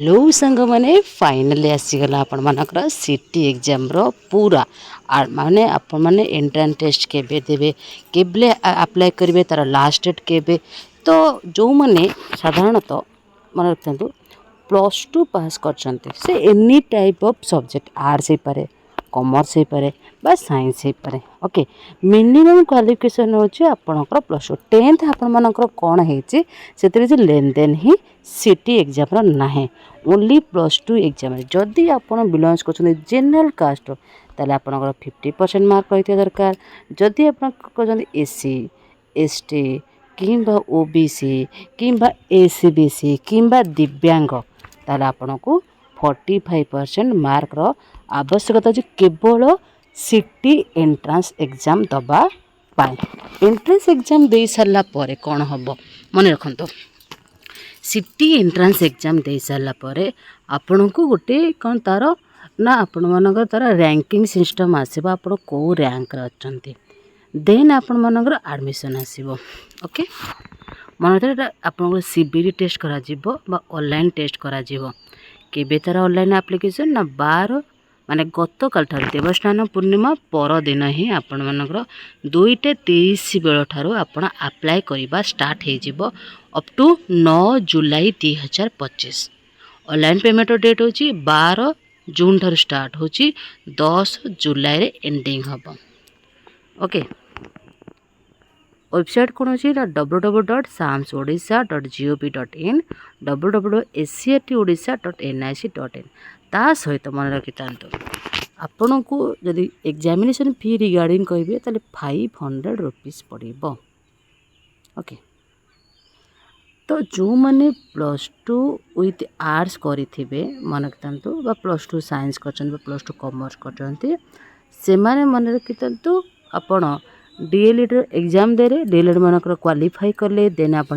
लो सांग मैंने फाइनाली आसीगला आपण मानकर सिटी एग्जाम रो पूरा माने आपण माने एंट्रेंस टेस्ट केबे देबे केबले अप्लाई करिवे तार लास्ट डेट केबे। तो जो माने साधारणतः मन रखतु +2 पास करछन्ते से any type of subject arts हे पारे कॉमर्स हे पारे बा साइंस हे पारे। ओके मिनिमम क्वालिफिकेशन होची आपनकर +2 10th आपण मानकर कोन हेची सेतरे जे लेन देन ही सिटी एग्जाम रो नाही ओनली +2 एग्जाम जदि आपण बिलोंग्स करछन्ते जनरल कास्ट ताले आपनकर 50% मार्क होइते दरकार। जदि आपण करछन्ते एससी एसटी किंबा ओबीसी किंबा एसीबीसी किंबा दिव्यांग ताले आपनको 45% मार्क रो आवश्यकता अछि केवल सिटी एंट्रेंस एग्जाम दबा पाए। एंट्रेंस एग्जाम दे सारला परे कोन हबो मन रखंतो सिटी एंट्रेंस एग्जाम दे सारला परे आपनको गोटे कोन तार ना आपण मानकर तार रैंकिंग सिस्टम आसीबा आपण को रैंक रे अछंती देन आपण मानकर एडमिशन आसीबो। ओके मन रे आपण सीबीटी टेस्ट करा जिवो बा ऑनलाइन टेस्ट करा जिवो केबे तार ऑनलाइन एप्लीकेशन ना 12 माने गत काल ठार देवस्नान पूर्णिमा पर दिन ही आपण मानकर 2:30 बेल ठारो आपण अप्लाई करिबा स्टार्ट हे जिवो अप टू 9 जुलाई 2025। ऑनलाइन पेमेंट डेट होची 12 जून ठार स्टार्ट होची 10 जुलाई रे एंडिंग हबो। ओके वेबसाइट कौन अच्छी www.samsodisha.gov.in www.scatodisha.nic.in ता सहित मन रखि आपण को जदि एग्जामिनेशन फी रिगार्डिंग कहे ताले 500 रुपीस पड़ो। ओके तो जो मैंने +2 विथ आर्ट्स करेंगे मन रखिता बा +2 साइंस कर +2 कॉमर्स करते से मन रखिता आपण डीएलएड एग्जाम दे डीएलएड मानकर क्वालिफाई कले देन आप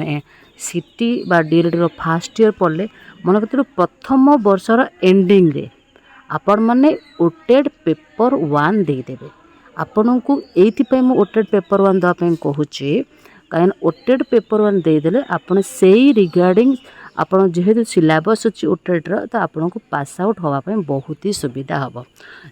सिटी बा डीएलएड रो फर्स्ट ईयर पढ़ले मन कहते प्रथम वर्षर एंडिंग रे आपण माने ओटेड पेपर 1 देदेवे। आपण को ये ओटेड पेपर 1 देवाई कहूँ कहीं ओटेड पेपर 1 देदेले आपण से रिगार्डिंग आपण जेहेतु सिलेबस अच्छी ओटेड तो आपन को पास आउट होगापी बहुत ही सुविधा हम।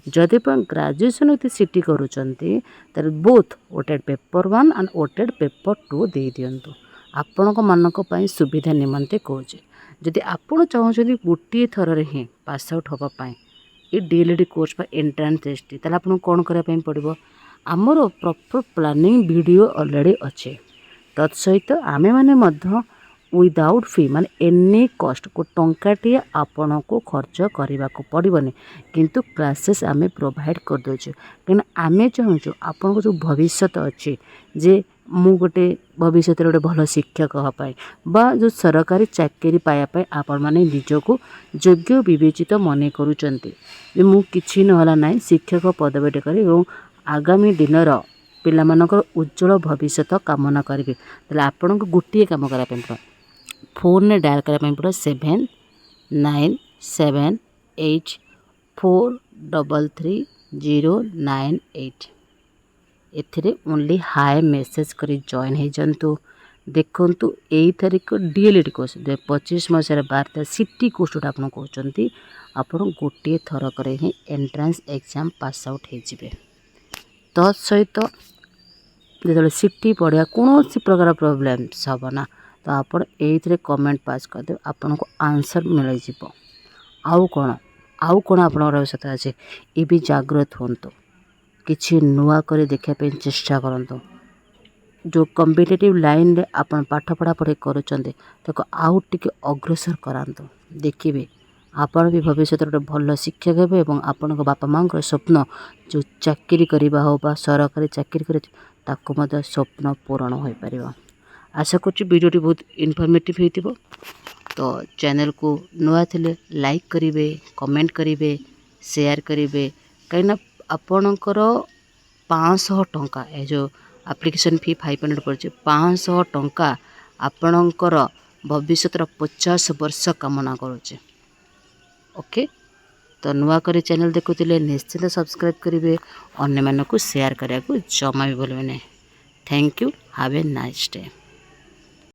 जदि ग्रेजुएशन विथ सिटी करुँचे बोथ ओटेड पेपर 1 एंड ओटेड पेपर 2 दे दिंतु आपण मानक सुविधा निमंते कहूँ। जदि आपण चाहते गोटे थर ही पास आउट होगापी ये डीएलएड कोर्स एंट्रेंस टेस्ट ताले आपन कौन करने पड़ो आमर प्रॉपर प्लानिंग वीडियो ऑलरेडी अच्छे तत्सहित आमे माने विदाउट फी माने एनी कॉस्ट को टंकाटे आपण को खर्च करने को पड़ोनी किंतु क्लासेस आमे प्रोवाइड कर दोचे कि आमे चाहूँ आपण को जो भविष्य अच्छे जे मु गोटे भविष्य गोटे भल शिक्षक हाँपाई बा जो सरकारी चाकरी पायापाई आपण माने निजको योग्य विवेचित मन करुँच मु किछि नहला नाई शिक्षक पदवीटे करी आगामी दिनर पिलामानकर उज्जवल भविष्य कामना करी ताले आपण को गोटे काम करा पड़ो फोन ने डायल करने पड़ो 7978433098 एथिरे ओनली हाय मेसेज करी जॉइन हो जातु। देखु यही तारीख डीएलएड कोर्स 2025 मसीह 12 सिटी कोर्स जोटा आप कहते आपड़ गोटे थरक ही एंट्रेंस एग्जाम पास आउट हो तत्सहित जो सिटी पढ़ा कौन प्रकार प्रोब्लेम्स हम ना तो आप ये कमेंट पास करदे आपन को आंसर मिल जाव। आउ कौन आप आवश्यकता अच्छे ये भी जागृत हूँ किसी नुआ कर देखापी चेष्टा करते जो कॉम्पिटिटिव लाइन रे आपन पाठ पढ़ा पढ़ी करुँचे ताको आउ टिके अग्रसर करातु देखिए आपण भी भविष्य गोटे भल शिक्षक हे और आपण बापा माँ स्वप्न जो चाकरी करवा हो बा सरकारी चाकरी कर स्वप्न पूरण हो पार। आशा करूँ वीडियोटी बहुत इनफॉर्मेटिव हो तो चैनल को नुआ थे लाइक करेंगे कमेंट करेंगे शेयर करेंगे कहीं आपणकर 500 टंका ए जो एप्लिकेशन फी 500 पड़े 500 टंका आपणकर भविष्य 50 वर्ष कामना करुचे। ओके तो नुआ करे चैनल देखुले निश्चित सब्सक्राइब करेंगे अन्य मानक शेयर करने को जमा भी भूलें नहीं। Thank you have a nice day.